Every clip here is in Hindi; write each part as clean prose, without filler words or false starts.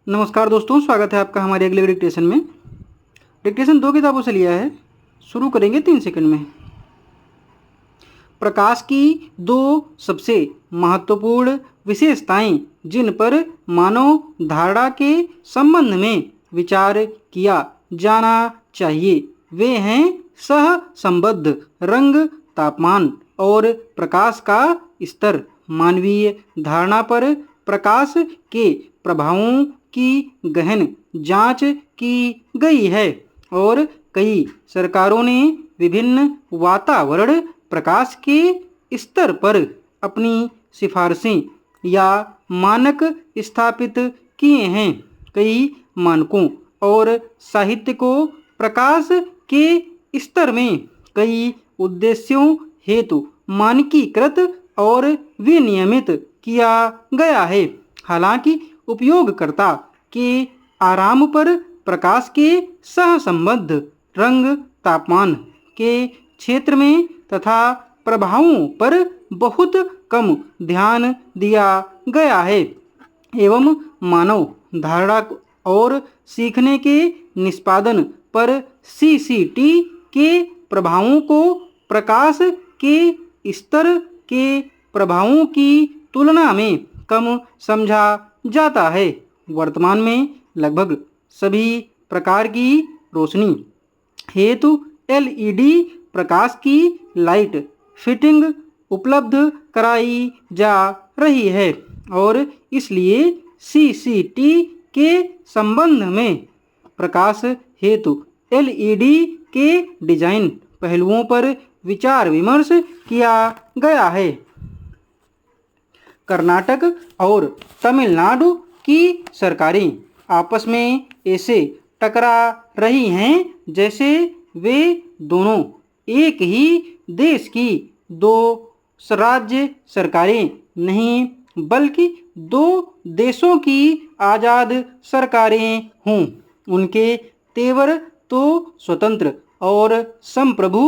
नमस्कार दोस्तों, स्वागत है आपका हमारे अगले डिक्टेशन में। डिक्टेशन 2 किताबों से लिया है। शुरू करेंगे 3 सेकंड में। प्रकाश की 2 सबसे महत्वपूर्ण विशेषताएं जिन पर मानव धारणा के संबंध में विचार किया जाना चाहिए वे हैं सहसंबद्ध रंग, तापमान और प्रकाश का स्तर। मानवीय धारणा पर प्रकाश के प्रभावों की गहन जांच की गई है और कई सरकारों ने विभिन्न वातावरण प्रकाश के स्तर पर अपनी सिफारिशें या मानक स्थापित किए हैं। कई मानकों और साहित्य को प्रकाश के स्तर में कई उद्देश्यों हेतु मानकीकृत और विनियमित किया गया है। हालांकि उपयोगकर्ता के आराम पर प्रकाश के सहसंबद्ध रंग, तापमान के क्षेत्र में तथा प्रभावों पर बहुत कम ध्यान दिया गया है एवं मानव धारणा और सीखने के निष्पादन पर सीसीटी के प्रभावों को प्रकाश के स्तर के प्रभावों की तुलना में कम समझा जाता है। वर्तमान में लगभग सभी प्रकार की रोशनी हेतु एलईडी प्रकाश की लाइट फिटिंग उपलब्ध कराई जा रही है और इसलिए सीसीटी के संबंध में प्रकाश हेतु एलईडी के डिजाइन पहलुओं पर विचार विमर्श किया गया है। कर्नाटक और तमिलनाडु की सरकारें आपस में ऐसे टकरा रही हैं जैसे वे दोनों एक ही देश की 2 राज्य सरकारें नहीं बल्कि 2 देशों की आज़ाद सरकारें हों। उनके तेवर तो स्वतंत्र और संप्रभु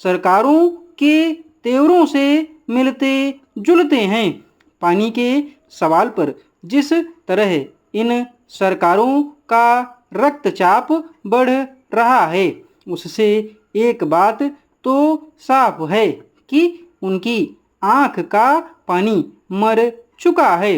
सरकारों के तेवरों से मिलते जुलते हैं। पानी के सवाल पर जिस तरह इन सरकारों का रक्तचाप बढ़ रहा है उससे एक बात तो साफ है कि उनकी आँख का पानी मर चुका है।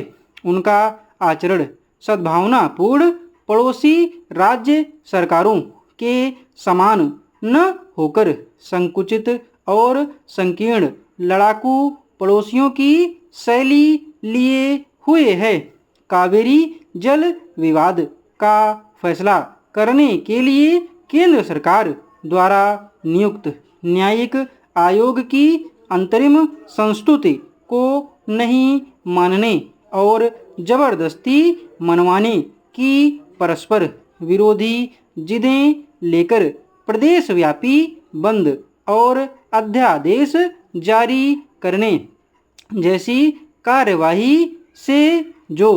उनका आचरण सद्भावनापूर्ण पड़ोसी राज्य सरकारों के समान न होकर संकुचित और संकीर्ण लड़ाकू पड़ोसियों की शैली लिए हुए है। कावेरी जल विवाद का फैसला करने के लिए केंद्र सरकार द्वारा नियुक्त न्यायिक आयोग की अंतरिम संस्तुति को नहीं मानने और जबरदस्ती मनवाने की परस्पर विरोधी जिदें लेकर प्रदेशव्यापी बंद और अध्यादेश जारी करने जैसी कार्यवाही से जो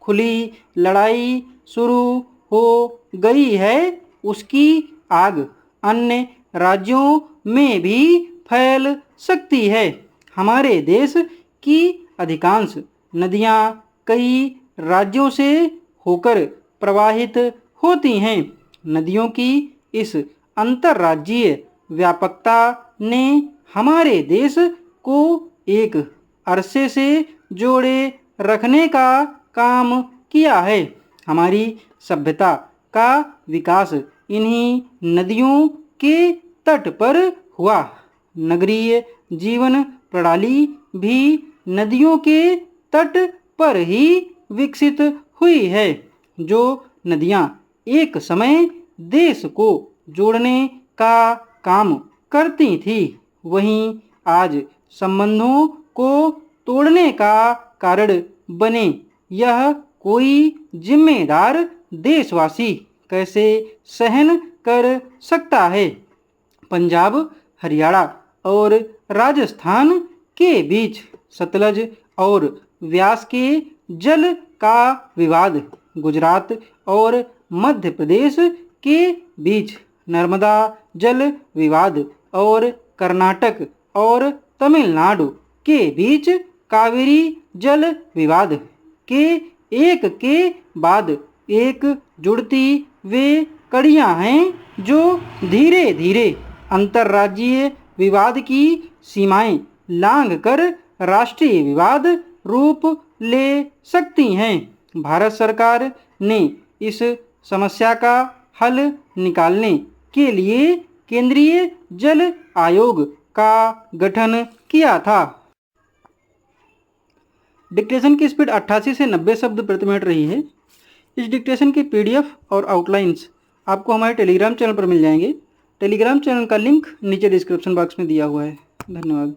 खुली लड़ाई शुरू हो गई है उसकी आग अन्य राज्यों में भी फैल सकती है। हमारे देश की अधिकांश नदियाँ कई राज्यों से होकर प्रवाहित होती हैं। नदियों की इस अंतर्राज्यीय व्यापकता ने हमारे देश को एक अरसे से जोड़े रखने का काम किया है। हमारी सभ्यता का विकास इन्हीं नदियों के तट पर हुआ। नगरीय जीवन प्रणाली भी नदियों के तट पर ही विकसित हुई है। जो नदियाँ एक समय देश को जोड़ने का काम करती थी वहीं आज संबंधों को तोड़ने का कारण बने। यह कोई जिम्मेदार देशवासी कैसे सहन कर सकता है। पंजाब, हरियाणा और राजस्थान के बीच सतलज और व्यास के जल का विवाद, गुजरात और मध्य प्रदेश के बीच नर्मदा जल विवाद और कर्नाटक और तमिलनाडु के बीच कावेरी जल विवाद के एक के बाद एक जुड़ती वे कड़ियां हैं जो धीरे धीरे अंतर्राज्यीय विवाद की सीमाएं लांघ कर राष्ट्रीय विवाद रूप ले सकती हैं। भारत सरकार ने इस समस्या का हल निकालने के लिए केंद्रीय जल आयोग का गठन किया था। डिक्टेशन की स्पीड 88 से 90 शब्द प्रति मिनट रही है। इस डिक्टेशन की पीडीएफ और आउटलाइंस आपको हमारे टेलीग्राम चैनल पर मिल जाएंगे। टेलीग्राम चैनल का लिंक नीचे डिस्क्रिप्शन बॉक्स में दिया हुआ है। धन्यवाद।